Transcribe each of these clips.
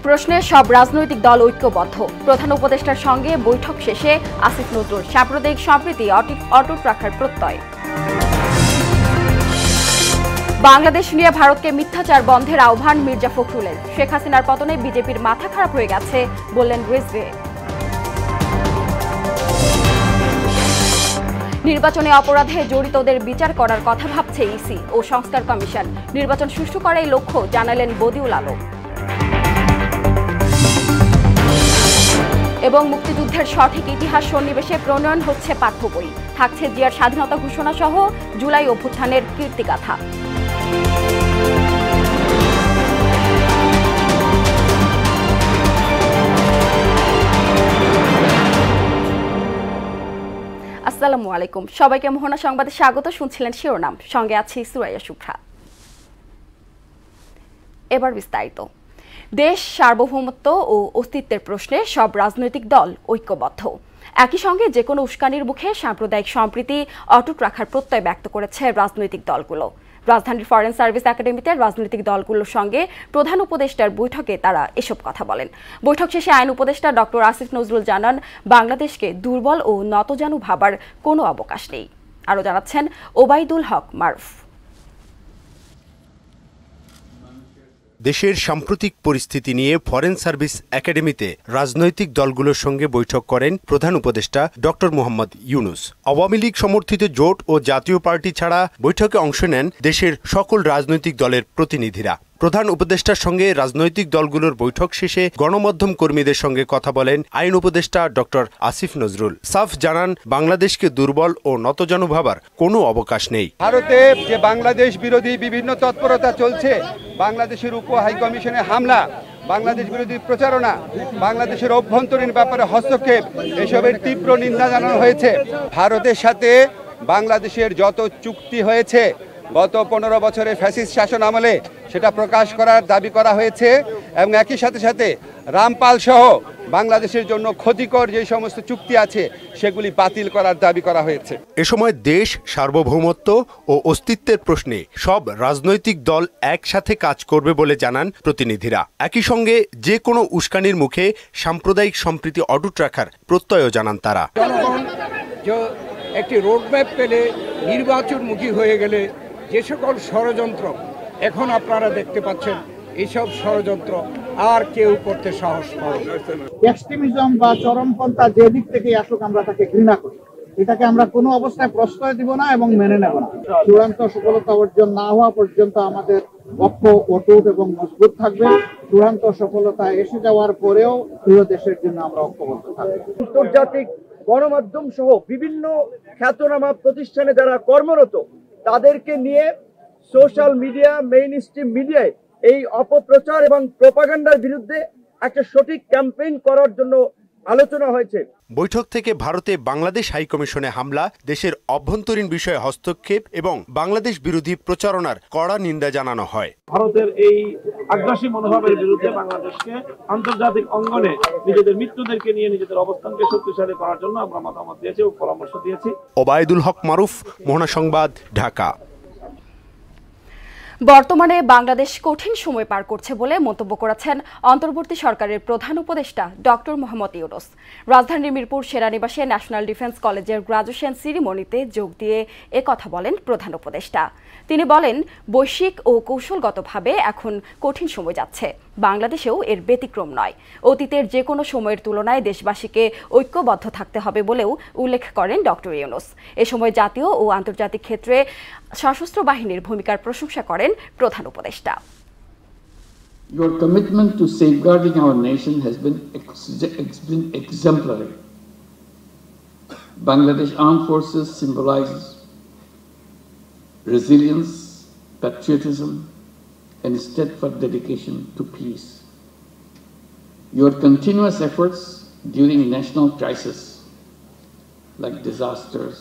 প্রশ্নে সব রাজনৈতিক দল ঐক্যবদ্ধ। প্রধান উপদেষ্টার সঙ্গে বৈঠক শেষে আসিফ নজরুল সাম্প্রদায়িক সম্প্রীতি অটুট রাখার প্রত্যয়। বাংলাদেশ নিয়ে ভারতকে মিথ্যাচার বন্ধের আহ্বান মির্জা ফখরুলের। শেখ হাসিনার পতনে বিজেপির মাথা খারাপ হয়ে গেছে বললেন রিজভী। নির্বাচনে অপরাধে জড়িতদের বিচার করার কথা ভাবছে ইসি ও সংস্কার কমিশন। নির্বাচন সুষ্ঠু করাই লক্ষ্য জানালেন বদিউল আলম। এবং মুক্তিযুদ্ধের সঠিক ইতিহাস সন্নিবেশে প্রণয়ন হচ্ছে পাঠ্য বই। থাকছে জিয়ার স্বাধীনতা ঘোষণা সহ জুলাই অভ্যুত্থানের কীর্তিগাথা। আসসালামু আলাইকুম, সবাইকে মোহনা সংবাদে স্বাগত। শুনছিলেন শিরোনাম, সঙ্গে আছি সুরাইয়া শুভ্রা। এবার বিস্তারিত। দেশ সার্বভৌমত্ব ও অস্তিত্বের প্রশ্নে সব রাজনৈতিক দল ঐক্যবদ্ধ। একই সঙ্গে যে কোনো উস্কানির মুখে সাম্প্রদায়িক সম্প্রীতি অটুট রাখার প্রত্যয় ব্যক্ত করেছে রাজনৈতিক দলগুলো। রাজধানীর ফরেন সার্ভিস একাডেমিতে রাজনৈতিক দলগুলোর সঙ্গে প্রধান উপদেষ্টার বৈঠকে তারা এসব কথা বলেন। বৈঠক শেষে আইন উপদেষ্টা ডক্টর আসিফ নজরুল জানান, বাংলাদেশকে দুর্বল ও নতজানু ভাবার কোনো অবকাশ নেই। আরও জানাচ্ছেন ওবায়দুল হক মারুফ। দেশের সাম্প্রতিক পরিস্থিতি নিয়ে ফরেন সার্ভিস একাডেমিতে রাজনৈতিক দলগুলোর সঙ্গে বৈঠক করেন প্রধান উপদেষ্টা ডক্টর মোহাম্মদ ইউনূস। আওয়ামী লীগ সমর্থিত জোট ও জাতীয় পার্টি ছাড়া বৈঠকে অংশ নেন দেশের সকল রাজনৈতিক দলের প্রতিনিধিরা। প্রধান উপদেষ্টার সঙ্গে রাজনৈতিক দলগুলোর বৈঠক শেষে গণমাধ্যম কর্মীদের সঙ্গে কথা বলেন আইন উপদেষ্টা ডক্টর আসিফ নজরুল। সাফ জানান, বাংলাদেশকে দুর্বল ও নতজানু ভাবার কোনো অবকাশ নেই। ভারতে যে বাংলাদেশ বিরোধী বিভিন্ন তৎপরতা চলছে, বাংলাদেশের উপ হাইকমিশনে হামলা, বাংলাদেশ বিরোধী প্রচারণা, বাংলাদেশের অভ্যন্তরীণ ব্যাপারে হস্তক্ষেপ, এসবের তীব্র নিন্দা জানানো হয়েছে। ভারতের সাথে বাংলাদেশের যত চুক্তি হয়েছে গত 15 বছরে ফ্যাসিস্ট শাসন আমলে, সেটা প্রকাশ করার দাবি করা হয়েছে এবং একই সাথে সাথে রামপাল সহ বাংলাদেশের জন্য ক্ষতিকর যে সমস্ত চুক্তি আছে সেগুলি বাতিল করার দাবি করা হয়েছে। এ সময় দেশ সার্বভৌমত্ব ও অস্তিত্বের প্রশ্নে সব রাজনৈতিক দল একসাথে কাজ করবে বলে জানান প্রতিনিধিরা। একই সঙ্গে যে কোনো উস্কানির মুখে সাম্প্রদায়িক সম্প্রীতি অটুট রাখার প্রত্যয়ও জানান তারা। জনগণ একটি রোডম্যাপ পেলে, নির্বাচনমুখী হয়ে গেলে যে সকল ষড়যন্ত্র এখন আপনারা দেখতে পাচ্ছেন, এইসব ষড়যন্ত্র আর কেউ করতে সাহস পাবে না। এক্সট্রিমিজম বা চরমপন্থা যে দিক থেকে আসুক, আমরা তাকে ঘৃণা করি। এটাকে আমরা কোনো অবস্থায় প্রশ্রয় দিব না এবং মেনে নেব না। চূড়ান্ত সফলতা অর্জন না হওয়া পর্যন্ত আমাদের পক্ষ অটুট এবং মজবুত থাকবে। চূড়ান্ত সফলতা এসে যাওয়ার পরেও প্রিয় দেশের জন্য আমরা ঐক্যবদ্ধ থাকব। আন্তর্জাতিক গণমাধ্যম সহ বিভিন্ন খ্যাতনামা প্রতিষ্ঠানে যারা কর্মরত, তাদেরকে নিয়ে সোশ্যাল মিডিয়া, মেইনস্ট্রিম মিডিয়ায় এই অপপ্রচার এবং প্রোপাগান্ডার বিরুদ্ধে একটা সঠিক ক্যাম্পেইন করার জন্য আলোচনা হয়েছে। বৈঠক থেকে ভারতে বাংলাদেশ হাইকমিশনে হামলা, দেশের অভ্যন্তরীণ বিষয়ে হস্তক্ষেপ এবং বাংলাদেশ বিরোধী প্রচারণার কড়া নিন্দা জানানো হয়। ভারতের এই আগ্রাসী মনোভাবের বিরুদ্ধে বাংলাদেশকে আন্তর্জাতিক অঙ্গনে নিজেদের মিত্রদেরকে নিয়ে নিজেদের অবস্থানকে শক্তিশালী করার জন্য আমরা মতামত দিয়েছি ও পরামর্শ দিয়েছি। ওবায়দুল হক মারুফ, মোহনা সংবাদ, ঢাকা। বর্তমানে বাংলাদেশ কঠিন সময় পার করছে বলে মন্তব্য করেছেন অন্তর্বর্তী সরকারের প্রধান উপদেষ্টা ডক্টর মোহাম্মদ ইউনূস। রাজধানীর মিরপুর সেনানিবাসে ন্যাশনাল ডিফেন্স কলেজের গ্রাজুয়েশন সিরিমনিতে যোগ দিয়ে একথা বলেন প্রধান উপদেষ্টা। তিনি বলেন, বৈশ্বিক ও কৌশলগতভাবে এখন কঠিন সময় যাচ্ছে, বাংলাদেশেও এর ব্যতিক্রম নয়। অতীতের যে কোনো সময়ের তুলনায় দেশবাসীকে ঐক্যবদ্ধ থাকতে হবে বলেও উল্লেখ করেন ডক্টর ইউনূস। এ সময় জাতীয় ও আন্তর্জাতিক ক্ষেত্রে সশস্ত্র বাহিনীর ভূমিকার প্রশংসা করেন প্রধান উপদেষ্টা। Your commitment to safeguarding our nation has been exemplary. Bangladesh Armed Forces symbolizes resilience, patriotism, and steadfast dedication to peace. Your continuous efforts during national crises like disasters,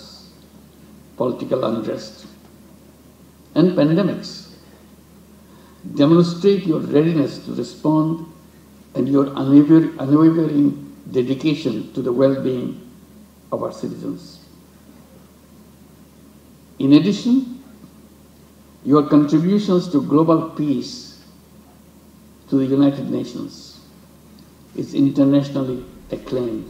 political unrest, and pandemics demonstrate your readiness to respond and your unwavering dedication to the well-being of our citizens. In addition, your contributions to global peace, to the United Nations, is internationally acclaimed.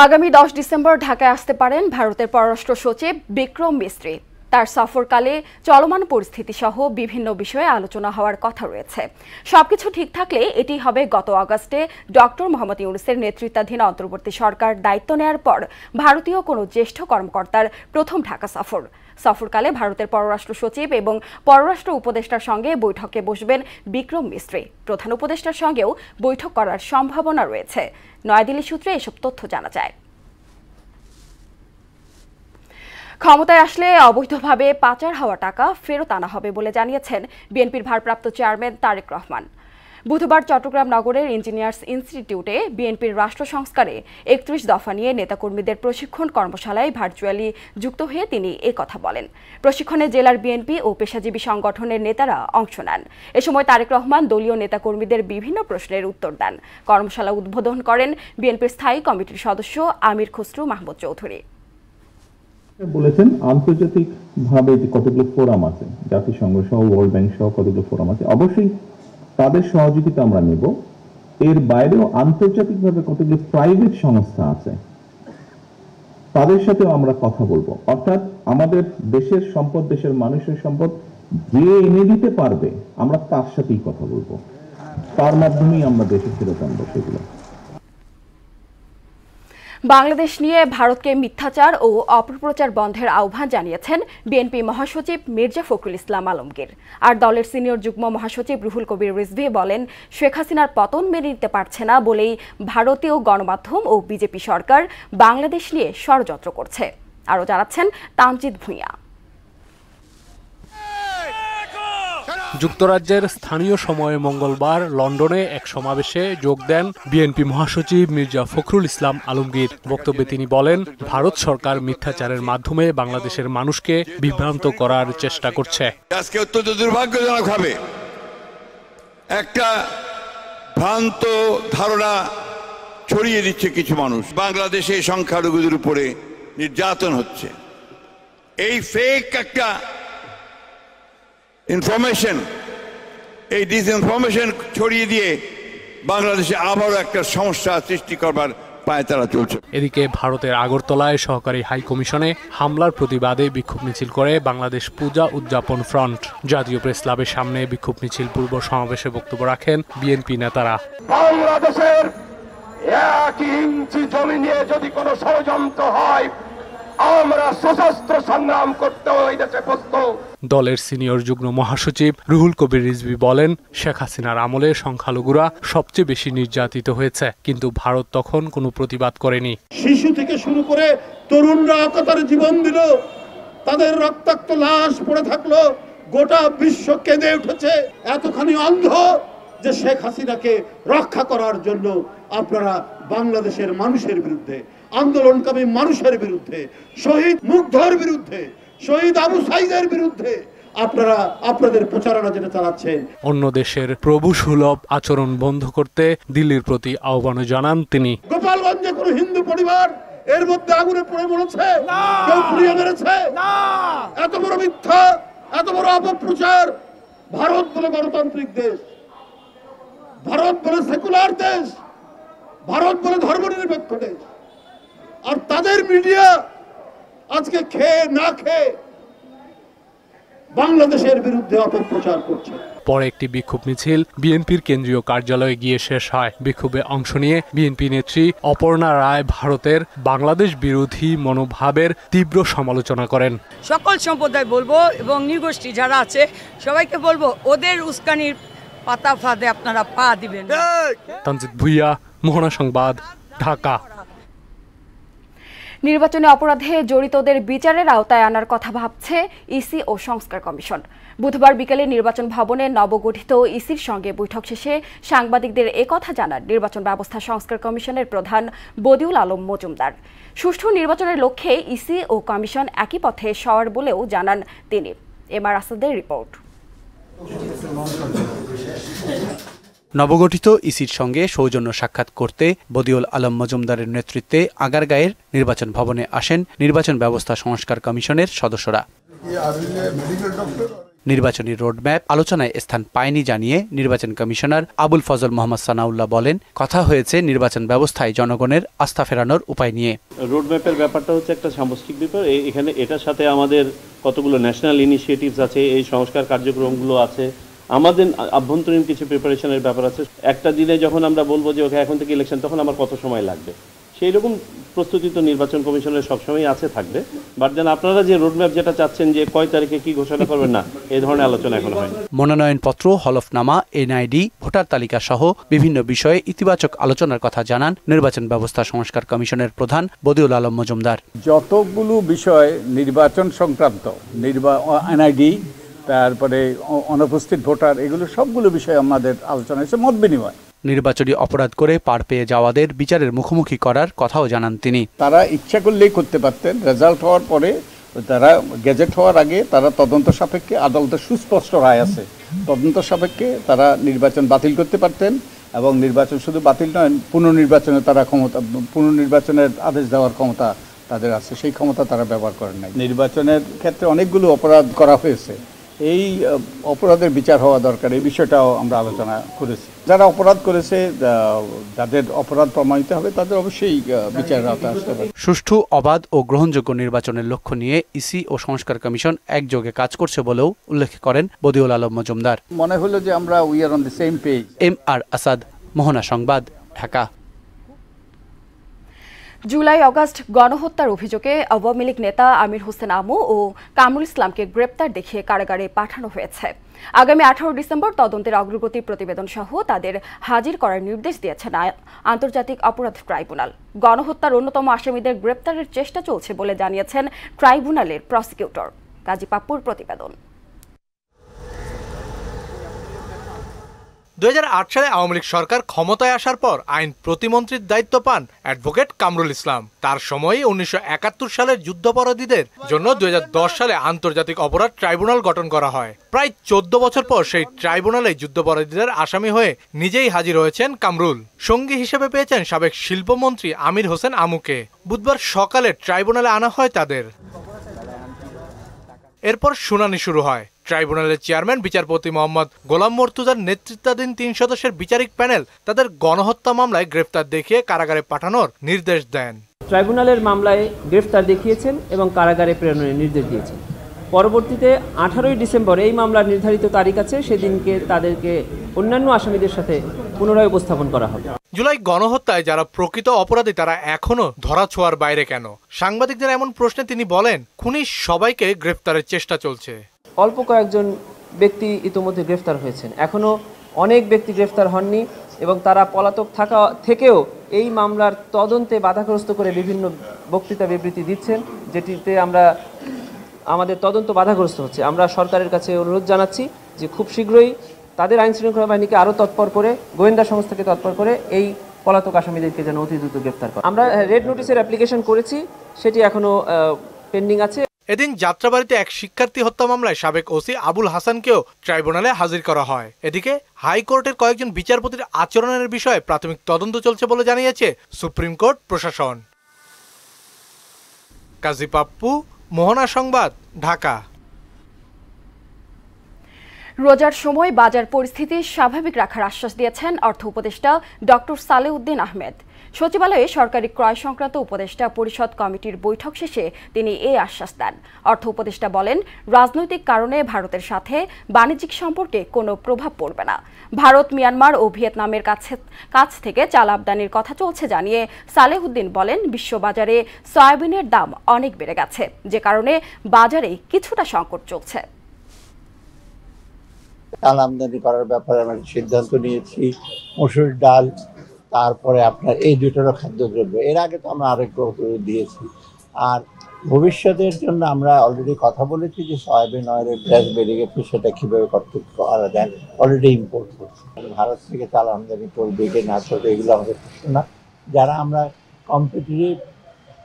আগামী 10 December ঢাকায় আসতে পারেন ভারতের পররাষ্ট্র সচিব বিক্রম মিস্ত্রি। তার সফরকালে চলমান পরিস্থিতি সহ বিভিন্ন বিষয়ে আলোচনা হওয়ার কথা রয়েছে। সবকিছু ঠিক থাকলে এটি হবে গত আগস্টে ডক্টর মোহাম্মদ ইউনূসের নেতৃত্বাধীন অন্তর্বর্তী সরকার দায়িত্ব নেয়ার পর ভারতীয় কোনো জ্যেষ্ঠ কর্মকর্তার প্রথম ঢাকা সফর। সফরকালে ভারতের পররাষ্ট্র সচিব এবং পররাষ্ট্র উপদেষ্টার সঙ্গে বৈঠকে বসবেন বিক্রম মিস্ত্রি। প্রধান উপদেষ্টার সঙ্গেও বৈঠক করার সম্ভাবনা রয়েছে। নয়াদিল্লি সূত্রে এসব তথ্য জানা যায়। ক্ষমতায় আসলে অবৈধভাবে পাচার হওয়া টাকা ফেরত আনা হবে বলে জানিয়েছেন বিএনপির ভারপ্রাপ্ত চেয়ারম্যান তারেক রহমান। বুধবার চট্টগ্রাম নগরের ইঞ্জিনিয়ার্স ইনস্টিটিউটে বিএনপির রাষ্ট্র সংস্কারে 31 দফা নিয়ে নেতাকর্মীদের প্রশিক্ষণ কর্মশালায় ভার্চুয়ালি যুক্ত হয়ে তিনি কথা বলেন। প্রশিক্ষণে জেলার বিএনপি ও পেশাজীবী সংগঠনের নেতারা অংশ নেন। এ সময় তারেক রহমান দলীয় নেতাকর্মীদের বিভিন্ন প্রশ্নের উত্তর দেন। কর্মশালা উদ্বোধন করেন বিএনপির স্থায়ী কমিটির সদস্য আমির খসরু মাহমুদ চৌধুরী। বলেছেন আন্তর্জাতিক ভাবে যে কতগুলো ফোরাম আছে, জাতিসংঘ সহ ওয়ার্ল্ড ব্যাংক সহ কতগুলো ফোরাম আছে, অবশ্যই তাদের সহযোগিতা আমরা নেব। এর বাইরেও আন্তর্জাতিকভাবে কতগুলো প্রাইভেট সংস্থা আছে, তাদের সাথেও আমরা কথা বলবো। অর্থাৎ আমাদের দেশের সম্পদ, দেশের মানুষের সম্পদ যে এনে দিতে পারবে আমরা তার সাথেই কথা বলবো, তার মাধ্যমেই আমরা দেশে ফেরত আনবো সেগুলো। বাংলাদেশ নিয়ে ভারতকে মিথ্যাচার ও অপপ্রচার বন্ধের আহ্বান জানিয়েছেন বিএনপি মহাসচিব মির্জা ফখরুল ইসলাম আলমগীর। আর দলের সিনিয়র যুগ্ম মহাসচিব রুহুল কবির রিজভী বলেন, শেখ হাসিনার পতন মেনে নিতে পারছে না বলেই ভারতীয় গণমাধ্যম ও বিজেপি সরকার বাংলাদেশ নিয়ে ষড়যন্ত্র করছে। আরও জানাচ্ছেন তামজিদ ভুঁইয়া। যুক্তরাজ্যের স্থানীয় সময়ে মঙ্গলবার লন্ডনে এক সমাবেশে যোগ দেন বিএনপি মহাসচিব মির্জা ফখরুল ইসলাম আলমগীর। বক্তব্যে তিনি বলেন, ভারত সরকার মিথ্যাচারের মাধ্যমে বাংলাদেশের মানুষকে বিভ্রান্ত করার চেষ্টা করছে। আজকে অত্যন্ত দুর্ভাগ্যজনকভাবে একটা ভ্রান্ত ধারণা ছড়িয়ে দিচ্ছে কিছু মানুষ, বাংলাদেশে সংখ্যালঘুদের উপরে নির্যাতন হচ্ছে। এই ফেক একটা ইনফরমেশন, এই ডিসইনফরমেশন ছড়িয়ে দিয়ে বাংলাদেশে আবারও একটা সমস্যা সৃষ্টি করবার পায়ে তারা চলছে। এদিকে ভারতের আগরতলায় সহকারী হাই কমিশনে হামলার প্রতিবাদে বিক্ষোভ মিছিল করে বাংলাদেশ পূজা উদযাপন ফ্রন্ট। জাতীয় প্রেস ক্লাবের সামনে বিক্ষোভ মিছিল পূর্ব সমাবেশে বক্তব্য রাখেন বিএনপি নেতারা। বাংলাদেশের 1 ইঞ্চি জমি নিয়ে যদি কোনো ষড়যন্ত্র হয়, আমরা সশস্ত্র সংগ্রাম করতে এই দেশে প্রস্তুত। দলের সিনিয়র যুগ্ম মহাসচিব রুহুল কবির রিজভী বলেন, শেখ হাসিনার আমলে সংখ্যালঘুরা সবচেয়ে বেশি নির্যাতিত হয়েছে, কিন্তু ভারত তখন কোনো প্রতিবাদ করেনি। শিশু থেকে শুরু করে তরুণরা অকাতরে জীবন দিল, তাদের রক্তাক্ত লাশ পড়ে থাকলো, গোটা বিশ্ব কেঁদে উঠেছে। এতখানি অন্ধ যে শেখ হাসিনাকে রক্ষা করার জন্য আপনারা বাংলাদেশের মানুষের বিরুদ্ধে, আন্দোলনকামী মানুষের বিরুদ্ধে, শহীদ মুগ্ধর বিরুদ্ধে, শহীদ আবু সাইদের বিরুদ্ধে আপনারা আপনাদের প্রচারণা যেটা চালাচ্ছেন। অন্য দেশের প্রভু সুলভ আচরণ বন্ধ করতে দিল্লির প্রতি আহ্বান জানান তিনি। গোপালগঞ্জে কোনো হিন্দু পরিবার এর মধ্যে আগুনে পড়ে মরেছে, কেউ পুড়িয়ে মেরেছে? এত বড় মিথ্যা, এত বড় অপপ্রচার। ভারত বলে গণতান্ত্রিক দেশ, ভারত বলে সেকুলার দেশ, ভারত বলে ধর্মনিরপেক্ষ দেশ, আর তাদের মিডিয়া আজকে খেয়ে না খেয়ে বাংলাদেশের বিরুদ্ধে অপপ্রচার করছে। পরে একটি বিক্ষোভ মিছিল বিএনপির কেন্দ্রীয় কার্যালয়ে গিয়ে শেষ হয়। বিক্ষোভে অংশ নিয়ে বিএনপি নেত্রী অপর্ণা রায় ভারতের বাংলাদেশ বিরোধী মনোভাবের তীব্র সমালোচনা করেন। সকল সম্প্রদায় বলবো এবং নৃগোষ্ঠী যারা আছে সবাইকে বলবো, ওদের উস্কানির পাতা ফাঁদে আপনারা পা দিবেন। তামজিদ ভুঁইয়া, মোহনা সংবাদ, ঢাকা। নির্বাচনী অপরাধে জড়িতদের বিচারের আওতায় আনার কথা ভাবছে ইসি ও সংস্কার কমিশন। বুধবার বিকেলে নির্বাচন ভবনে নবগঠিত ইসির সঙ্গে বৈঠক শেষে সাংবাদিকদের একথা জানান নির্বাচন ব্যবস্থা সংস্কার কমিশনের প্রধান বদিউল আলম মজুমদার। সুষ্ঠু নির্বাচনের লক্ষ্যে ইসি ও কমিশন একই পথে সওয়ার বলেও জানান তিনি। এমআর আসাদের রিপোর্ট। নবগঠিত ইসির সঙ্গে সৌজন্য সাক্ষাৎ করতে বদিউল আলম মজুমদারের নেতৃত্বে আগারগাঁয়ের নির্বাচন ভবনে আসেন নির্বাচন ব্যবস্থা সংস্কার কমিশনের সদস্যরা। নির্বাচনী রোডম্যাপ আলোচনায় স্থান পায়নি জানিয়ে নির্বাচন কমিশনার আবুল ফজল মোহাম্মদ সানাউল্লাহ বলেন, কথা হয়েছে নির্বাচন ব্যবস্থায় জনগণের আস্থা ফেরানোর উপায় নিয়ে। রোডম্যাপের ব্যাপারটা হচ্ছে একটা সামষ্টিক ব্যাপার। এখানে এটার সাথে আমাদের কতগুলো ন্যাশনাল ইনিশিয়েটিভস আছে, এই সংস্কার কার্যক্রমগুলো আছে, আমাদের আভ্যন্তরীণ কিছু প্রিপারেশনের ব্যাপার আছে। একটা দিনে যখন আমরা বলবো যে ওকে এখন থেকে ইলেকশন, তখন আমার কত সময় লাগবে, সেই রকম প্রস্তুতি তো নির্বাচন কমিশনের সবসময় আছে, থাকবে। বাট দেন আপনারা যে রোডম্যাপ যেটা চাচ্ছেন যে কয় তারিখে কি ঘোষণা করবেন না, এই ধরনের আলোচনা এখন হয়। মনোনয়নপত্র, হলফনামা, এনআইডি, ভোটার তালিকা সহ বিভিন্ন বিষয়ে ইতিবাচক আলোচনার কথা জানান নির্বাচন ব্যবস্থা সংস্কার কমিশনের প্রধান বদিউল আলম মজুমদার। যতগুলো বিষয় নির্বাচন সংক্রান্ত, এনআইডি, তারপরে অনুপস্থিত ভোটার, এগুলো সবগুলো বিষয়ে আমাদের আলোচনা হয়েছে, মত বিনিময়। নির্বাচনী অপরাধ করে পার পেয়ে যাওয়াদের বিচারের মুখোমুখি করার কথাও জানান তিনি। তারা ইচ্ছা করলেই করতে পারতেন, রেজাল্ট হওয়ার পরে, তারা গেজেট হওয়ার আগে তারা তদন্ত সাপেক্ষে, আদালতের সুস্পষ্ট রায় আছে, তদন্ত সাপেক্ষে তারা নির্বাচন বাতিল করতে পারতেন, এবং নির্বাচন শুধু বাতিল নয়, পুনর্নির্বাচনে তারা ক্ষমতা, পুনর্নির্বাচনের আদেশ দেওয়ার ক্ষমতা তাদের আছে, সেই ক্ষমতা তারা ব্যবহার করেন নাই। নির্বাচনের ক্ষেত্রে অনেকগুলো অপরাধ করা হয়েছে, এই অপরাধের বিচার হওয়া দরকার, এই বিষয়টাও আমরা আলোচনা করেছি। যারা অপরাধ করেছে, যাদের অপরাধ প্রমাণিত হবে, তাদের অবশ্যই বিচারের আওতায় আসতে হবে। সুষ্ঠু, অবাধ ও গ্রহণযোগ্য নির্বাচনের লক্ষ্য নিয়ে ইসি ও সংস্কার কমিশন একযোগে কাজ করছে বলেও উল্লেখ করেন বদিউল আলম মজুমদার। মনে হলো যে আমরা we are on the same page. MR Asad, Mohona সংবাদ, ঢাকা। জুলাই আগস্ট গণহত্যার অভিযোগে আওয়ামী লীগ নেতা আমির হোসেন আমু ও কামরুল ইসলামকে গ্রেপ্তার দেখিয়ে কারাগারে পাঠানো হয়েছে। আগামী 18 ডিসেম্বর তদন্তের অগ্রগতি প্রতিবেদন সহ তাদের হাজির করার নির্দেশ দিয়েছেন আন্তর্জাতিক অপরাধ ট্রাইব্যুনাল। গণহত্যার অন্যতম আসামিদের গ্রেপ্তারের চেষ্টা চলছে বলে জানিয়েছেন ট্রাইব্যুনালের প্রসিকিউটর। কাজী পাপ্পুর প্রতিবেদন। 2008 সালে আওয়ামী লীগ সরকার ক্ষমতায় আসার পর আইন প্রতিমন্ত্রীর দায়িত্ব পান অ্যাডভোকেট কামরুল ইসলাম। তার সময়ে 1971 সালের যুদ্ধাপরাধীদের জন্য 2010 সালে আন্তর্জাতিক অপরাধ ট্রাইব্যুনাল গঠন করা হয়। প্রায় 14 বছর পর সেই ট্রাইব্যুনালে যুদ্ধাপরাধীদের আসামি হয়ে নিজেই হাজির হয়েছেন কামরুল। সঙ্গী হিসেবে পেয়েছেন সাবেক শিল্পমন্ত্রী আমির হোসেন আমুকে। বুধবার সকালে ট্রাইব্যুনালে আনা হয় তাদের। এরপর শুনানি শুরু হয়। ট্রাইব্যুনালের চেয়ারম্যান বিচারপতি মোহাম্মদ গোলাম মর্তুজার নেতৃত্বাধীন 3 সদস্যের বিচারিক প্যানেল তাদের গণহত্যা মামলায় গ্রেফতার দেখিয়ে কারাগারে পাঠানোর নির্দেশ দেন। ট্রাইব্যুনালের মামলায় গ্রেফতার দেখিয়েছেন এবং কারাগারে প্রেরণের নির্দেশ দিয়েছেন। পরবর্তীতে 18 ডিসেম্বর এই মামলার নির্ধারিত তারিখ আছে, সেদিনকে তাদেরকে অন্যান্য আসামিদের সাথে পুনরায় উপস্থাপন করা হবে। জুলাই গণহত্যায় যারা প্রকৃত অপরাধী তারা এখনো ধরাছোঁয়ার বাইরে কেন? সাংবাদিকদের এমন প্রশ্নে তিনি বলেন, খুনি সবাইকে গ্রেফতারের চেষ্টা চলছে। অল্প কয়েকজন ব্যক্তি ইতিমধ্যে গ্রেফতার হয়েছেন, এখনো অনেক ব্যক্তি গ্রেফতার হননি এবং তারা পলাতক থাকা থেকেও এই মামলার তদন্তে বাধাগ্রস্ত করে বিভিন্ন বক্তৃতা বিবৃতি দিচ্ছেন, যেটিতে আমাদের তদন্ত বাধাগ্রস্ত হচ্ছে। আমরা সরকারের কাছে অনুরোধ জানাচ্ছি যে খুব শীঘ্রই তাদের আইন শৃঙ্খলা বাহিনীকে আরও তৎপর করে, গোয়েন্দা সংস্থাকে তৎপর করে এই পলাতক আসামিদেরকে যেন অতি দ্রুত গ্রেফতার করে। আমরা রেড নোটিশের অ্যাপ্লিকেশন করেছি, সেটি এখনো পেন্ডিং আছে। এদিন যাত্রাবাড়িতে এক শিক্ষার্থী হত্যা মামলায় সাবেক ওসি আবুল হাসানকেও ট্রাইব্যুনালে হাজির করা হয়। এদিকে হাইকোর্টের কয়েকজন বিচারপতির আচরণের বিষয়ে প্রাথমিক তদন্ত চলছে বলে জানিয়েছে সুপ্রিম কোর্ট প্রশাসন। কাজী পাপ্পু, মোহনা সংবাদ, ঢাকা। রোজার সময় বাজার পরিস্থিতি স্বাভাবিক রাখার আশ্বাস দিয়েছেন অর্থ উপদেষ্টা ডক্টর সালেউদ্দিন আহমেদ। সচিবালয়ে সরকারি ক্রয় সংক্রান্ত উপদেষ্টা পরিষদ কমিটির বৈঠক শেষে তিনি এই আশ্বাস দেন। অর্থ উপদেষ্টা বলেন, রাজনৈতিক কারণে ভারতের সাথে বাণিজ্যিক সম্পর্কে কোনো প্রভাব পড়বে না। ভারত, মিয়ানমার ও ভিয়েতনামের কাছ থেকে চাল আমদানির কথা চলছে জানিয়ে সালেউদ্দিন বলেন, বিশ্ববাজারে সয়াবিনের দাম অনেক বেড়ে গেছে, যে কারণে বাজারে কিছুটা সংকট চলছে। চাল আমদানি করার ব্যাপারে আমরা সিদ্ধান্ত নিয়েছি। মসুর ডাল, তারপরে আপনার এই দুটোরও খাদ্যদ্রব্য, এর আগে তো আমরা আরেক দিয়েছি। আর ভবিষ্যতের জন্য আমরা অলরেডি কথা বলেছি যে সয়াবিন অয়েলের প্রাইস বেড়ে গেছে, সেটা কীভাবে করা যায়। অলরেডি ইম্পোর্ট করছি, ভারত থেকে চাল আমদানি করবে কি না করবে এগুলো আমাদের প্রশ্ন না। যারা আমরা কম্পিটিটিভ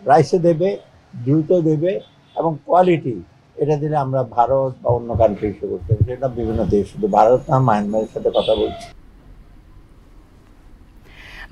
প্রাইসে দেবে, দ্রুত দেবে এবং কোয়ালিটি, এটা দিলে আমরা ভারত বা অন্য কান্ট্রি হিসেবে করতে হবে। সেটা বিভিন্ন দেশ, শুধু ভারত না, মায়ানমারের সাথে কথা বলছি।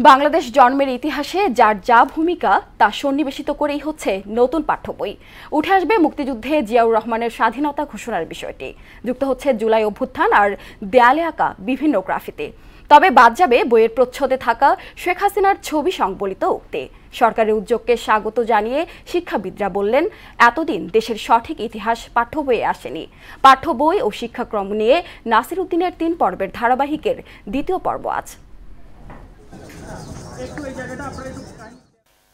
বাংলাদেশ জন্মের ইতিহাসে যার যা ভূমিকা তা সন্নিবেশিত করেই হচ্ছে নতুন পাঠ্য বই। উঠে আসবে মুক্তিযুদ্ধে জিয়াউর রহমানের স্বাধীনতা ঘোষণার বিষয়টি, যুক্ত হচ্ছে জুলাই অভ্যুত্থান আর দেয়ালে আঁকা বিভিন্ন গ্রাফিতি। তবে বাদ যাবে বইয়ের প্রচ্ছদে থাকা শেখ হাসিনার ছবি সংবলিত উক্তি। সরকারের উদ্যোগকে স্বাগত জানিয়ে শিক্ষাবিদরা বললেন, এতদিন দেশের সঠিক ইতিহাস পাঠ্য বইয়ে আসেনি। পাঠ্য বই ও শিক্ষাক্রম নিয়ে নাসির উদ্দিনের 3 পর্বের ধারাবাহিকের দ্বিতীয় পর্ব আজ।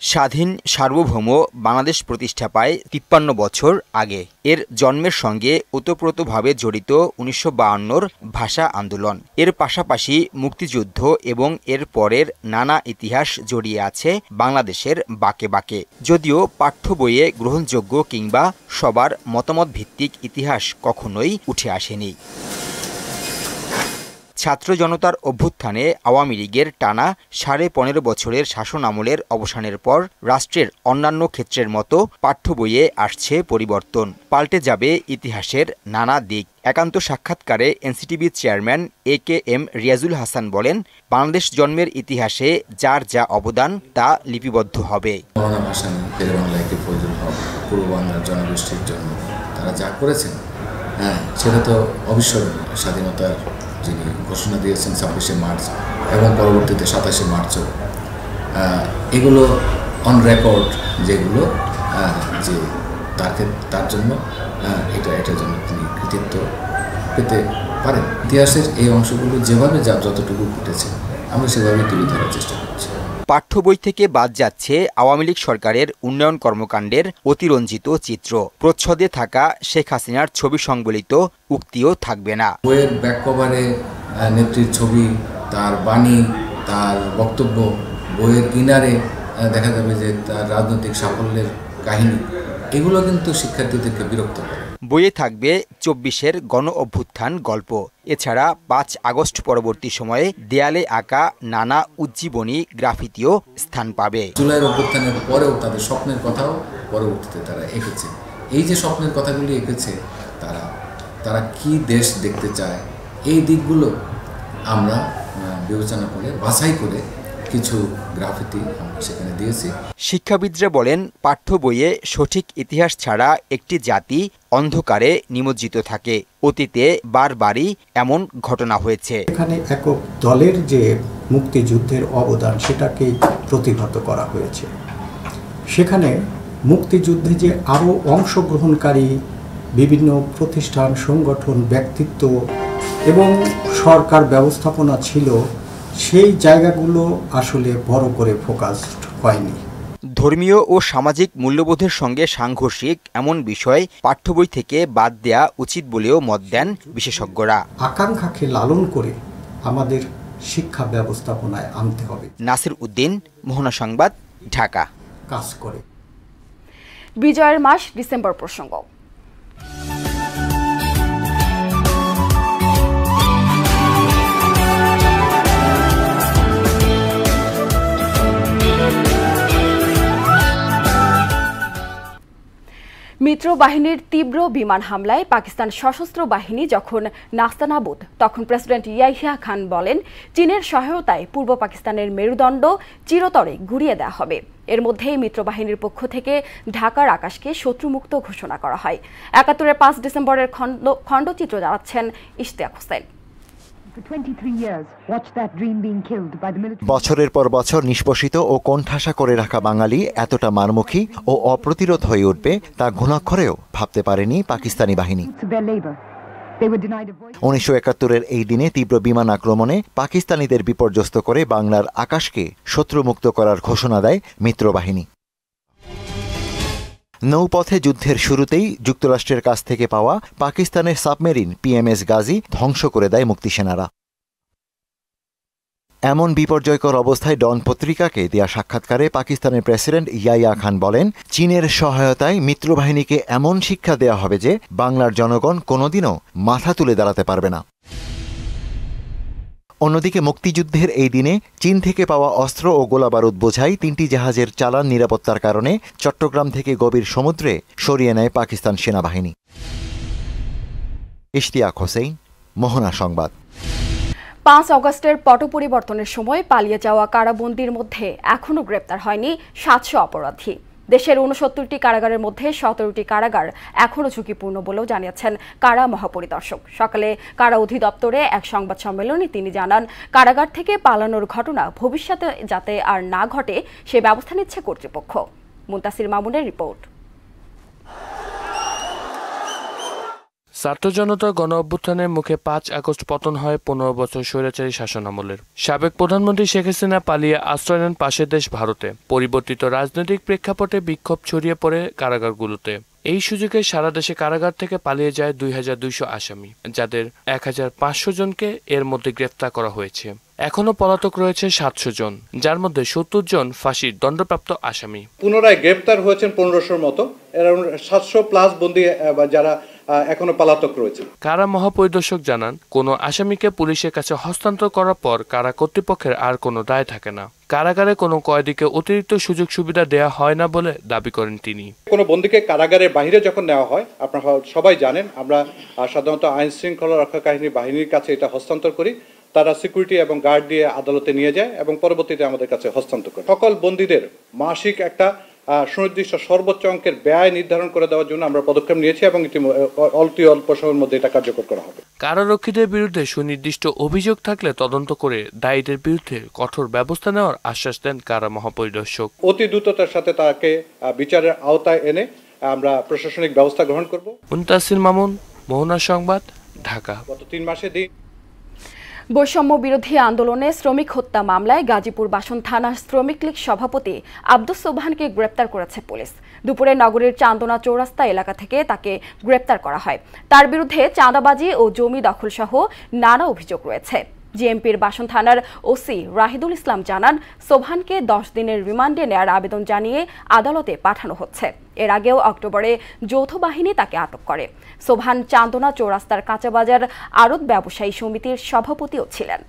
স্বাধীন সার্বভৌম বাংলাদেশ প্রতিষ্ঠা পায় 53 বছর আগে। এর জন্মের সঙ্গে ওতপ্রোতভাবে জড়িত 1952 ভাষা আন্দোলন। এর পাশাপাশি মুক্তিযুদ্ধ এবং এর পরের নানা ইতিহাস জড়িয়ে আছে বাংলাদেশের বাঁকে বাঁকে। যদিও পাঠ্য বইয়ে গ্রহণযোগ্য কিংবা সবার মতামত ভিত্তিক ইতিহাস কখনোই উঠে আসেনি। ছাত্র জনতার অভ্যুত্থানে আওয়ামী লীগের টানা 15.5 বছরের শাসন আমলের অবসানের পর রাষ্ট্রের অন্যান্য ক্ষেত্রের মতো পাঠ্য বইয়ে আসছে পরিবর্তন। পাল্টে যাবে ইতিহাসের নানা দিক। একান্ত সাক্ষাৎকারে NCTB chairman AKM Riazul Hasan বলেন, বাংলাদেশ জন্মের ইতিহাসে যার যা অবদান তা লিপিবদ্ধ হবে। পূর্ব বাংলার জনগোষ্ঠীর জন্য তারা যা করেছেন, সেটা তো অবিস্মরণীয়। স্বাধীনতার যিনি ঘোষণা দিয়েছেন 26শে মার্চ এবং পরবর্তীতে 27শে মার্চও, এগুলো অন রেকর্ড, যেগুলো যে তার জন্য এটার জন্য তিনি কৃতিত্ব পেতে পারেন। ইতিহাসের এই অংশগুলো যেভাবে যতটুকু ঘটেছে আমরা সেভাবে তুলে ধরার চেষ্টা করছি। পাঠ্য বই থেকে বাদ যাচ্ছে আওয়ামী লীগ সরকারের উন্নয়ন কর্মকাণ্ডের অতিরঞ্জিত চিত্র। প্রচ্ছদে থাকা শেখ হাসিনার ছবি সংবলিত উক্তিও থাকবে না। বইয়ের ব্যাক কভারে নেত্রীর ছবি, তার বাণী, তার বক্তব্য, বইয়ের কিনারে দেখা যাবে যে তার রাজনৈতিক সাফল্যের কাহিনী, এগুলো কিন্তু শিক্ষার্থীদেরকে বিরক্ত করে। বইয়ে থাকবে 24-এর গণ অভ্যুত্থান গল্প। এছাড়া 5 আগস্ট পরবর্তী সময়ে দেয়ালে আঁকা নানা উজ্জীবনী গ্রাফিতিও স্থান পাবে। জুলাইয়ের অভ্যুত্থানের পরেও তাদের স্বপ্নের কথাও পরবর্তীতে তারা এঁকেছে। এই যে স্বপ্নের কথাগুলি এঁকেছে, তারা কি দেশ দেখতে চায়, এই দিকগুলো আমরা বিবেচনা করে বাছাই করে কিছু গ্রাফিতি আমরা সেখানে দিয়েছি। শিক্ষাবিদরা বলেন, পাঠ্য বইয়ে সঠিক ইতিহাস ছাড়া একটি জাতি অন্ধকারে নিমজ্জিত থাকে। অতীতে বারবারই এমন ঘটনা হয়েছে। এখানে একক দলের যে মুক্তিযুদ্ধের অবদান, সেটাকে প্রতিহত করা হয়েছে। সেখানে মুক্তিযুদ্ধে যে আরও অংশগ্রহণকারী বিভিন্ন প্রতিষ্ঠান, সংগঠন, ব্যক্তিত্ব এবং সরকার ব্যবস্থাপনা ছিল, সেই জায়গাগুলো আসলে বড় করে ফোকাসড হয়নি। ধর্মীয় ও সামাজিক মূল্যবোধের সঙ্গে সাংঘর্ষিক এমন বিষয় পাঠ্য বই থেকে বাদ দেয়া উচিত বলেও মত দেন বিশেষজ্ঞরা। আকাঙ্ক্ষাকে লালন করে আমাদের শিক্ষা ব্যবস্থাপনায় আনতে হবে। নাসির উদ্দিন, মোহনা সংবাদ, ঢাকা। কাজ করে। বিজয়ের মাস ডিসেম্বর প্রসঙ্গ। মিত্র বাহিনীর তীব্র বিমান হামলায় পাকিস্তান সশস্ত্র বাহিনী যখন নাস্তানাবুদ, তখন প্রেসিডেন্ট ইয়াহিয়া খান বলেন, চীনের সহায়তায় পূর্ব পাকিস্তানের মেরুদণ্ড চিরতরে ঘুরিয়ে দেওয়া হবে। এর মধ্যেই মিত্র বাহিনীর পক্ষ থেকে ঢাকার আকাশকে শত্রুমুক্ত ঘোষণা করা হয়। 71-এর 5 ডিসেম্বরের খণ্ডচিত্র জানাচ্ছেন ইশতিয়াক হোসেন। বছরের পর বছর নিষ্পেষিত ও কোণঠাসা করে রাখা বাঙালি এতটা মারমুখী ও অপ্রতিরোধ হয়ে উঠবে তা ঘুণাক্ষরেও ভাবতে পারেনি পাকিস্তানি বাহিনী। 1971-এর এই দিনে তীব্র বিমান আক্রমণে পাকিস্তানিদের বিপর্যস্ত করে বাংলার আকাশকে শত্রুমুক্ত করার ঘোষণা দেয় মিত্রবাহিনী। নৌপথে যুদ্ধের শুরুতেই যুক্তরাষ্ট্রের কাছ থেকে পাওয়া পাকিস্তানের সাবমেরিন PMS গাজী ধ্বংস করে দেয় মুক্তিসেনারা। এমন বিপর্যয়কর অবস্থায় ডন পত্রিকাকে দেয়া সাক্ষাৎকারে পাকিস্তানের প্রেসিডেন্ট ইয়াহিয়া খান বলেন, চীনের সহায়তায় মিত্রবাহিনীকে এমন শিক্ষা দেয়া হবে যে বাংলার জনগণ কোনোদিনও মাথা তুলে দাঁড়াতে পারবে না। অন্যদিকে মুক্তিযুদ্ধের এই দিনে চীন থেকে পাওয়া অস্ত্র ও গোলাবারুদ বোঝাই 3টি জাহাজের চালান নিরাপত্তার কারণে চট্টগ্রাম থেকে গভীর সমুদ্রে সরিয়ে নেয় পাকিস্তান সেনাবাহিনী। ইশতিয়াক হোসেন, মোহনা সংবাদ। 5 অগস্টের পট পরিবর্তনের সময় পালিয়ে যাওয়া কারাবন্দীর মধ্যে এখনও গ্রেপ্তার হয়নি 700 অপরাধী। দেশের 69টি কারাগারের মধ্যে 17টি কারাগার এখনও ঝুঁকিপূর্ণ বলেও জানিয়েছেন কারা মহাপরিদর্শক। সকালে কারা অধিদপ্তরে এক সংবাদ সম্মেলনে তিনি জানান, কারাগার থেকে পালানোর ঘটনা ভবিষ্যতে যাতে আর না ঘটে সে ব্যবস্থা নিচ্ছে কর্তৃপক্ষ। মুনতাসির মামুনের রিপোর্ট। ছাত্র জনতার গণ অভ্যুত্থানের মুখে 5 আগস্ট পতন হয় 15 বছর স্বৈরাচারী শাসনামলের। সাবেক প্রধানমন্ত্রী শেখ হাসিনা পালিয়ে আশ্রয় নেন পাশের দেশ ভারতে। পরিবর্তিত রাজনৈতিক প্রেক্ষাপটে বিক্ষোভ ছড়িয়ে পড়ে কারাগারগুলোতে। এই সুযোগে সারা দেশে কারাগার থেকে পালিয়ে যায় 2200 আসামি, যাদের 1500 জনকে এর মধ্যে গ্রেফতার করা হয়েছে। এখনো পলাতক রয়েছে 700 জন, যার মধ্যে 70 জন ফাঁসির দণ্ডপ্রাপ্ত আসামি। পুনরায় গ্রেফতার হয়েছেন 1500-র মতো, অ্যারাউন্ড 700+ বন্দী যারা এখনো পলাতক রয়েছে। কারা মহাপরিদর্শক জানান, কোনো আসামিকে পুলিশের কাছে হস্তান্তর করার পর কারা কর্তৃপক্ষের আর কোনো দায় থাকে না। কারাগারে কোনো কয়েদিকে অতিরিক্ত সুযোগ সুবিধা দেয়া হয় না বলে দাবি করেন তিনি। কোনো বন্দীকে কারাগারের বাইরে যখন নেওয়া হয়, আপনারা সবাই জানেন, আমরা সাধারণত আইন শৃঙ্খলা রক্ষাকারী বাহিনীর কাছে এটা হস্তান্তর করি। তারা সিকিউরিটি এবং গার্ড দিয়ে আদালতে নিয়ে যায় এবং পরবর্তীতে আমাদের কাছে হস্তান্তর করে। সকল বন্দীদের মাসিক একটা সুনির্দিষ্ট সর্বোচ্চ অঙ্কের ব্যয় নির্ধারণ করে দেওয়ার জন্য আমরা পদক্ষেপ নিয়েছি এবং অল্প সময়ের মধ্যে এটা কার্যকর করা হবে। কারারক্ষীদের বিরুদ্ধে সুনির্দিষ্ট অভিযোগ থাকলে তদন্ত করে দায়ীদের বিরুদ্ধে কঠোর ব্যবস্থা নেওয়ার আশ্বাস দেন কারা মহাপরিদর্শক। অতি দ্রুততার সাথে তাকে বিচারের আওতায় এনে আমরা প্রশাসনিক ব্যবস্থা গ্রহণ করব। মুনতাসির মামুন, মোহনা সংবাদ, ঢাকা। গত 3 মাসে বৈষম্য বিরোধী আন্দোলনে শ্রমিক হত্যা মামলায় গাজীপুর বাসন থানা শ্রমিক লীগ সভাপতি আব্দুস সোবহানকে গ্রেপ্তার করেছে পুলিশ। দুপুরে নগরীর চান্দনা চৌরাস্তা এলাকা থেকে তাকে গ্রেপ্তার করা হয়। তার বিরুদ্ধে চাঁদাবাজি ও জমি দখল সহ নানা অভিযোগ রয়েছে। জিএমপির বাসন থানার ওসি রাহিদুল ইসলাম জানান, সোবহানকে 10 দিনের রিমান্ডে নেয়ার আবেদন জানিয়ে আদালতে পাঠানো হচ্ছে। এর আগেও অক্টোবরে যৌথ বাহিনী তাকে আটক করে। সোবহান চান্দনা চৌরাস্তার কাঁচাবাজার আড়ত ব্যবসায়ী সমিতির সভাপতিও ছিলেন।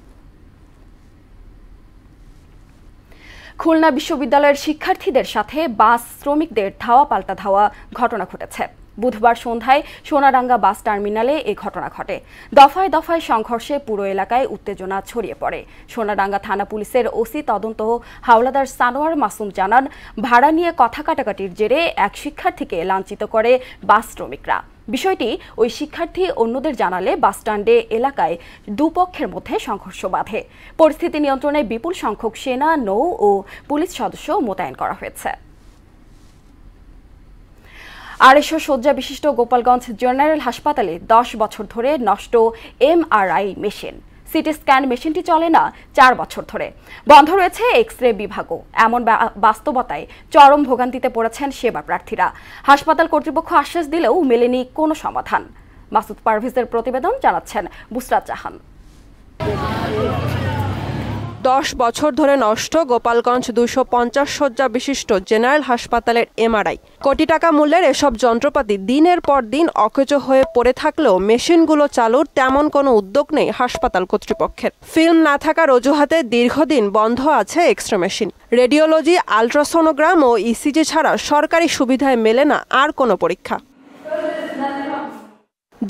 খুলনা বিশ্ববিদ্যালয়ের শিক্ষার্থীদের সাথে বাস শ্রমিকদের ধাওয়া পাল্টা ধাওয়া ঘটনা ঘটেছে। বুধবার সন্ধ্যায় সোনারাঙ্গা বাস টার্মিনালে এই ঘটনা ঘটে। দফায় দফায় সংঘর্ষে পুরো এলাকায় উত্তেজনা ছড়িয়ে পড়ে। সোনারাঙ্গা থানা পুলিশের ওসি তদন্ত হাওলাদার সানোয়ার মাসুম জানান, ভাড়া নিয়ে কথা কাটাকাটির জেরে এক শিক্ষার্থীকে লাঞ্ছিত করে বাস শ্রমিকরা। বিষয়টি ওই শিক্ষার্থী অন্যদের জানালে বাসস্ট্যান্ডে এলাকায় দুপক্ষের মধ্যে সংঘর্ষ বাধে। পরিস্থিতি নিয়ন্ত্রণে বিপুল সংখ্যক সেনা, নৌ ও পুলিশ সদস্য মোতায়েন করা হয়েছে। 250 শয্যা বিশিষ্ট গোপালগঞ্জ জেনারেল হাসপাতালে 10 বছর ধরে নষ্ট এমআরআই মেশিন। সিটি স্ক্যান মেশিনটি চলে না 4 বছর ধরে। বন্ধ রয়েছে এক্স-রে বিভাগও। এমন বাস্তবতায় চরম ভোগান্তিতে পড়েছেন সেবা প্রার্থীরা। হাসপাতাল কর্তৃপক্ষ আশ্বাস দিলেও মেলেনি কোনো সমাধান। মাসুদ পারভেজের প্রতিবেদন, জানাচ্ছেন বুসরাত জাহান। 10 বছর ধরে নষ্ট গোপালগঞ্জ 250 শয্যা বিশিষ্ট জেনারেল হাসপাতালের এমআরআই। কোটি টাকা মূল্যের এসব যন্ত্রপাতি দিনের পর দিন অকেজো হয়ে পড়ে থাকলেও মেশিনগুলো চালুর তেমন কোনো উদ্যোগ নেই হাসপাতাল কর্তৃপক্ষের। ফিল্ম না থাকার অজুহাতে দীর্ঘদিন বন্ধ আছে এক্স-রে মেশিন। রেডিওলজি, আলট্রাসোনোগ্রাম ও ইসিজি ছাড়া সরকারি সুবিধায় মেলে না আর কোনো পরীক্ষা,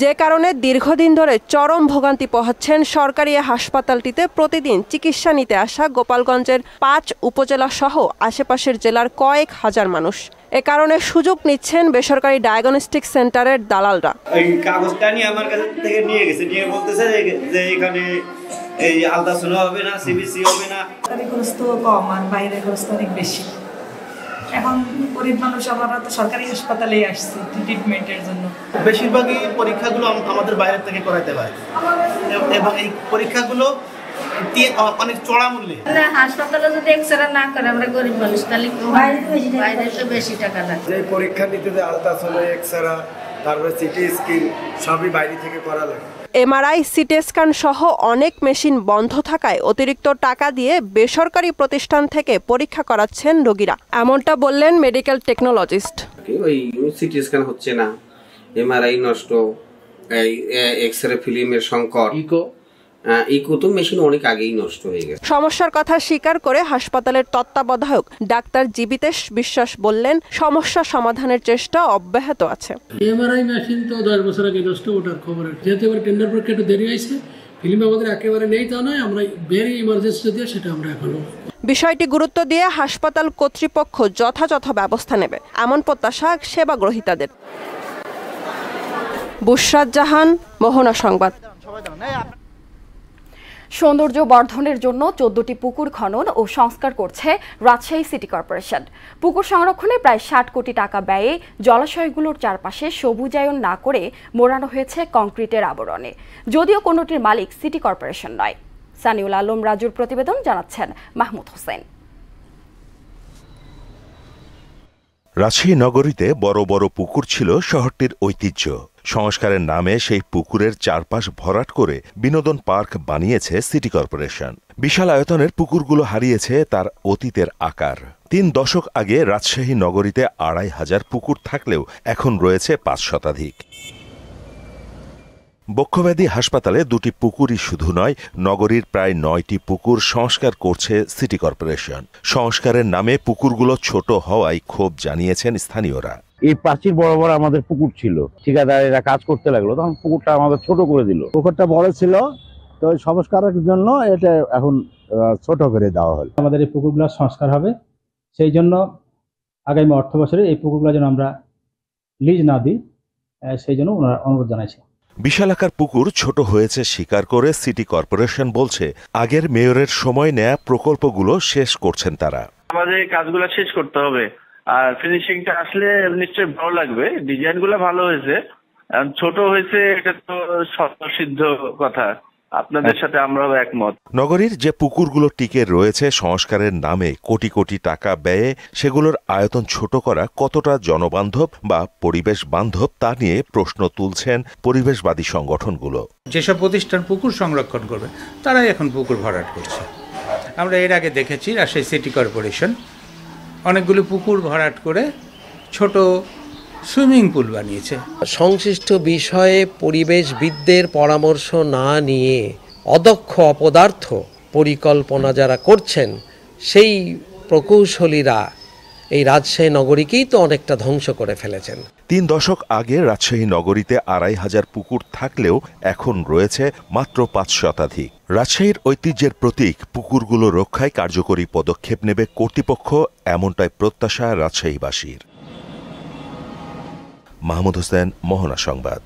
যে কারণে দীর্ঘদিন ধরে চরম ভোগান্তি পোহাচ্ছেন সরকারি হাসপাতালটিতে প্রতিদিন চিকিৎসা নিতে আসা গোপালগঞ্জের 5 উপজেলা সহ আশেপাশের জেলার কয়েক হাজার মানুষ। এ কারণে সুযোগ নিচ্ছেন বেসরকারি ডায়াগনস্টিক সেন্টারের দালালরা। এই কাগজটা নিয়ে আমার কাছে থেকে নিয়ে গেছে, নিয়ে বলতেছে যে এখানে এই আলট্রাসাউন্ড হবে না, সিবিসি হবে না। খরচ তো কম আর বাইরের খরচ তো অনেক বেশি। এখন গরিব মানুষ আমরা তো সরকারি হাসপাতালেই আসছি ট্রিটমেন্টের জন্য। বেশিরভাগই পরীক্ষাগুলো আমাদের বাইরে থেকে করাতে হয় এবং এই পরীক্ষাগুলো অনেক চড়া মূল্যে। হাসপাতালে যদি এক্সরে না করে আমরা গরিব মানুষ, তাহলে বাইরে তো বেশি টাকা লাগে। যে পরীক্ষা নিতে যে আলট্রাসাউন্ড, এক্সরে, তারপরে সিটি স্ক্যান সবই বাইরে থেকে করা লাগে। এমআরআই, সিটি স্ক্যান সহ অনেক মেশিন বন্ধ থাকায় অতিরিক্ত টাকা দিয়ে বেসরকারি প্রতিষ্ঠান থেকে পরীক্ষা করাচ্ছেন রোগীরা। এমনটা বললেন মেডিকেল টেকনোলজিস্ট। ওই সিটি স্ক্যান হচ্ছে না, এমআরআই নষ্ট, এই এক্সরে ফিল্মের সংকট, ইকো তো মেশিন অনেক আগেই নষ্ট হয়ে গেছে। সমস্যার কথা স্বীকার করে হাসপাতালের তত্ত্বাবধায়ক ডাক্তার জীবিতেশ বিশ্বাস বললেন, সমস্যা সমাধানের চেষ্টা অব্যাহত আছে। এমআরআই মেশিন তো 10 বছর আগে নষ্ট, ওটার খবর যেহেতু এবার টেন্ডার প্রক্রিয়া একটু দেরি হয়েছে, ফিল্ম আমাদের একেবারে নেই তা নয়, আমরা ভেরি ইমার্জেন্সি দিয়ে সেটা আমরা এখনো। বিষয়টি গুরুত্ব দিয়ে হাসপাতাল কর্তৃপক্ষ যথাযথ ব্যবস্থা নেবে এমন প্রত্যাশা সেবা গ্রহীতাদের। বুশরাত জাহান, মোহনা সংবাদ। সৌন্দর্য বর্ধনের জন্য 14টি পুকুর খনন ও সংস্কার করছে রাজশাহী সিটি কর্পোরেশন। পুকুর সংরক্ষণে প্রায় 60 কোটি টাকা ব্যয়ে জলাশয়গুলোর চারপাশে সবুজায়ন না করে মোড়ানো হয়েছে কংক্রিটের আবরণে, যদিও কোনোটির মালিক সিটি কর্পোরেশন নয়। সানিউল আলম রাজুর প্রতিবেদন, জানাচ্ছেন মাহমুদ হোসেন। রাজশাহী নগরীতে বড় বড় পুকুর ছিল শহরটির ঐতিহ্য। সংস্কারের নামে সেই পুকুরের চারপাশ ভরাট করে বিনোদন পার্ক বানিয়েছে সিটি কর্পোরেশন। বিশাল আয়তনের পুকুরগুলো হারিয়েছে তার অতীতের আকার। 3 দশক আগে রাজশাহী নগরীতে 2500 পুকুর থাকলেও এখন রয়েছে 5 শতাধিক। বক্ষব্যাধি হাসপাতালে 2টি পুকুরই শুধু নয়, নগরীর প্রায় 9টি পুকুর সংস্কার করছে সিটি কর্পোরেশন। সংস্কারের নামে পুকুরগুলো ছোট হওয়ায় ক্ষোভ জানিয়েছেন স্থানীয়রা। এই প্রাচীর বরাবর আমাদের পুকুর ছিল, ঠিকাদারেরা কাজ করতে লাগলো, তখন পুকুরটা আমাদের ছোট করে দিল। পুকুরটা বড় ছিল, তো সংস্কারের জন্য এটা এখন ছোট করে দেওয়া হলো। আমাদের এই পুকুরগুলো সংস্কার হবে, সেই জন্য আগামী অর্থ বছরে এই পুকুরগুলো যেন আমরা লিজ না দিই, সেই জন্য ওনারা অনুরোধ জানাইছে। বিশালাকার পুকুর ছোট হয়েছে স্বীকার করে সিটি কর্পোরেশন বলছে, আগের মেয়রের সময় নেয়া প্রকল্পগুলো শেষ করছেন তারা। আমাদের কাজগুলো শেষ করতে হবে, আর ফিনিশিংটা আসলে নিশ্চয়ই ভালো লাগবে। ডিজাইনগুলো ভালো হয়েছে, ছোট হয়েছে এটা তো স্বতঃসিদ্ধ কথা, আপনাদের সাথে আমরাও একমত। নগরীর যে পুকুরগুলো টিকে রয়েছে সংস্কারের নামে কোটি কোটি টাকা ব্যয়ে সেগুলোর আয়তন ছোট করা কতটা জনবান্ধব বা পরিবেশ বান্ধব তা নিয়ে প্রশ্ন তুলছেন পরিবেশবাদী সংগঠনগুলো। যেসব প্রতিষ্ঠান পুকুর সংরক্ষণ করবে তারাই এখন পুকুর ভরাট করছে। আমরা এর আগে দেখেছি রাজশাহী সিটি কর্পোরেশন অনেকগুলো পুকুর ভরাট করে ছোট সুইমিং পুল বানিয়েছে। সংশ্লিষ্ট বিষয়ে পরিবেশবিদদের পরামর্শ না নিয়ে অদক্ষ অপদার্থ পরিকল্পনা যারা করছেন সেই প্রকৌশলীরা এই রাজশাহী নগরীকেই তো অনেকটা ধ্বংস করে ফেলেছেন। 3 দশক আগে রাজশাহী নগরীতে 2500 পুকুর থাকলেও এখন রয়েছে মাত্র 5 শতাধিক। রাজশাহীর ঐতিহ্যের প্রতীক পুকুরগুলো রক্ষায় কার্যকরী পদক্ষেপ নেবে কর্তৃপক্ষ, এমনটাই প্রত্যাশা রাজশাহীবাসীর। মাহমুদ হোসেন, মোহনা সংবাদ।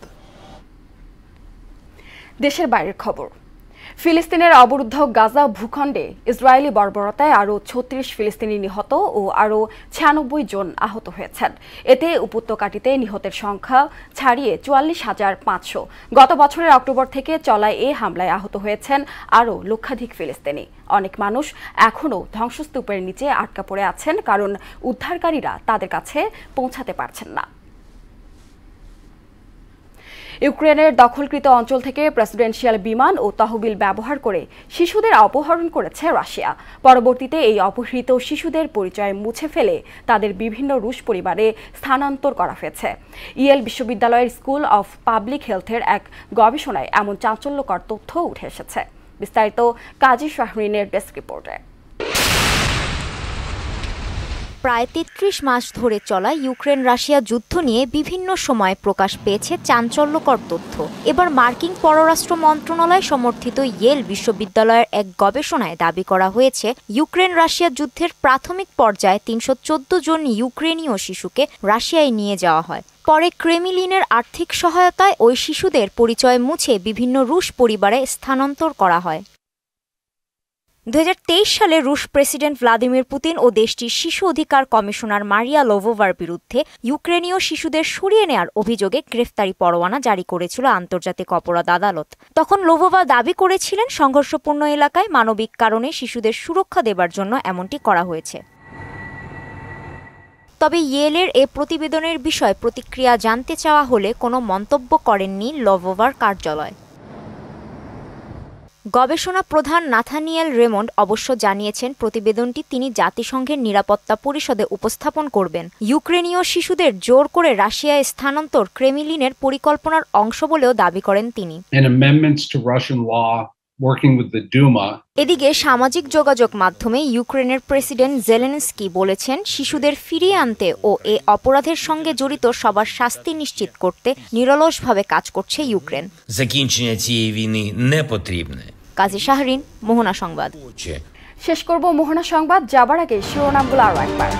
দেশের বাইরের খবর। ফিলিস্তিনের অবরুদ্ধ গাজা ভূখণ্ডে ইসরায়েলি বর্বরতায় আরও 36 ফিলিস্তিনি নিহত ও আরও 96 জন আহত হয়েছেন। এতে উপত্যকাটিতে নিহতের সংখ্যা ছাড়িয়ে 44,500। গত বছরের অক্টোবর থেকে চলা এই হামলায় আহত হয়েছেন আরও লক্ষাধিক ফিলিস্তিনি। অনেক মানুষ এখনও ধ্বংসস্তূপের নিচে আটকা পড়ে আছেন, কারণ উদ্ধারকারীরা তাদের কাছে পৌঁছাতে পারছেন না। ইউক্রেনের দখলকৃত অঞ্চল থেকে প্রেসিডেন্সিয়াল বিমান ও তহবিল ব্যবহার করে শিশুদের অপহরণ করেছে রাশিয়া। পরবর্তীতে এই অপহৃত শিশুদের পরিচয় মুছে ফেলে তাদের বিভিন্ন রুশ পরিবারে স্থানান্তর করা হয়েছে। ইয়েল বিশ্ববিদ্যালয়ের স্কুল অফ পাবলিক হেলথের এক গবেষণায় এমন চাঞ্চল্যকর তথ্য উঠে এসেছে। বিস্তারিত কাজী শাহরিনের ডেস্ক রিপোর্টে। প্রায় 33 মাস ধরে চলা ইউক্রেন রাশিয়া যুদ্ধ নিয়ে বিভিন্ন সময় প্রকাশ পেয়েছে চাঞ্চল্যকর তথ্য। এবার মার্কিন পররাষ্ট্র মন্ত্রণালয় সমর্থিত ইয়েল বিশ্ববিদ্যালয়ের এক গবেষণায় দাবি করা হয়েছে, ইউক্রেন রাশিয়া যুদ্ধের প্রাথমিক পর্যায়ে 314 জন ইউক্রেনীয় শিশুকে রাশিয়ায় নিয়ে যাওয়া হয়। পরে ক্রেমলিনের আর্থিক সহায়তায় ওই শিশুদের পরিচয় মুছে বিভিন্ন রুশ পরিবারে স্থানান্তর করা হয়। 2023 সালে রুশ প্রেসিডেন্ট ভ্লাদিমির পুতিন ও দেশটির শিশু অধিকার কমিশনার মারিয়া লোভোভার বিরুদ্ধে ইউক্রেনীয় শিশুদের সরিয়ে নেওয়ার অভিযোগে গ্রেফতারি পরোয়ানা জারি করেছিল আন্তর্জাতিক অপরাধ আদালত। তখন লোভোভা দাবি করেছিলেন, সংঘর্ষপূর্ণ এলাকায় মানবিক কারণে শিশুদের সুরক্ষা দেবার জন্য এমনটি করা হয়েছে। তবে ইয়েলের এ প্রতিবেদনের বিষয়ে প্রতিক্রিয়া জানতে চাওয়া হলে কোনো মন্তব্য করেননি লোভোভার কার্যালয়। গবেষণা প্রধান নাথানিয়েল রেমন্ড অবশ্য জানিয়েছেন, প্রতিবেদনটি তিনি জাতিসংঘের নিরাপত্তা পরিষদে উপস্থাপন করবেন। ইউক্রেনীয় শিশুদের জোর করে রাশিয়ায় স্থানান্তর ক্রেমলিনের পরিকল্পনার অংশ বলেও দাবি করেন তিনি। working with the Duma. এদিকে সামাজিক যোগাযোগ মাধ্যমে ইউক্রেনের প্রেসিডেন্ট জেলেনস্কি বলেছেন শিশুদের ফিরিয়ে আনতে ও এ অপরাধের সঙ্গে জড়িত সবার শাস্তি নিশ্চিত করতে নিরলসভাবে কাজ করছে ইউক্রেন। Закінчення цієї війни не потрібне. কাজী শাহরিন, মোহনা সংবাদ। শেষ করব মোহনা সংবাদ, যাবার আগে শিরোনামগুলো আরো একবার।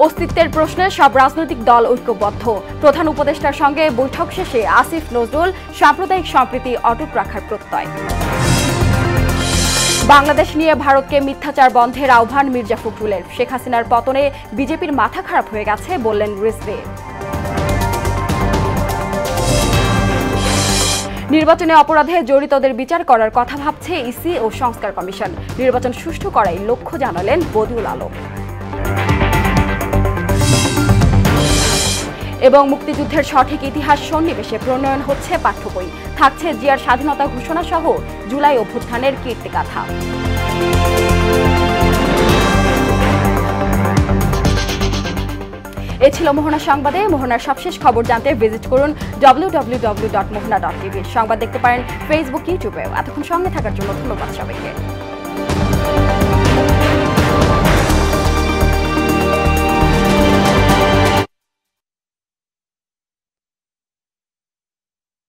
অস্তিত্বের প্রশ্নে সব রাজনৈতিক দল ঐক্যবদ্ধ, প্রধান উপদেষ্টার সঙ্গে বৈঠক শেষে আসিফ নজরুল সাম্প্রদায়িক সম্প্রীতি অটুট রাখার প্রত্যয়। বাংলাদেশ নিয়ে ভারতকে মিথ্যাচার বন্ধের আহ্বান মির্জা ফখরুলের, শেখ হাসিনার পতনে বিজেপির মাথা খারাপ হয়ে গেছে বললেন রিজভী। নির্বাচনে অপরাধে জড়িতদের বিচার করার কথা ভাবছে ইসি ও সংস্কার কমিশন, নির্বাচন সুষ্ঠু করাই লক্ষ্য জানালেন বদিউল আলম। এবং মুক্তিযুদ্ধের সঠিক ইতিহাস সন্নিবেশে প্রণয়ন হচ্ছে পাঠ্য বই, থাকছে জিয়ার স্বাধীনতা ঘোষণা সহ জুলাই অভ্যুত্থানের কীর্তিগাথা। এ ছিল মোহনা সংবাদে। মোহনার সবশেষ খবর জানতে ভিজিট করুন www.mohana.tv। সংবাদ দেখতে পারেন ফেসবুক, ইউটিউবে। এতক্ষণ সঙ্গে থাকার জন্য ধন্যবাদ সবাইকে।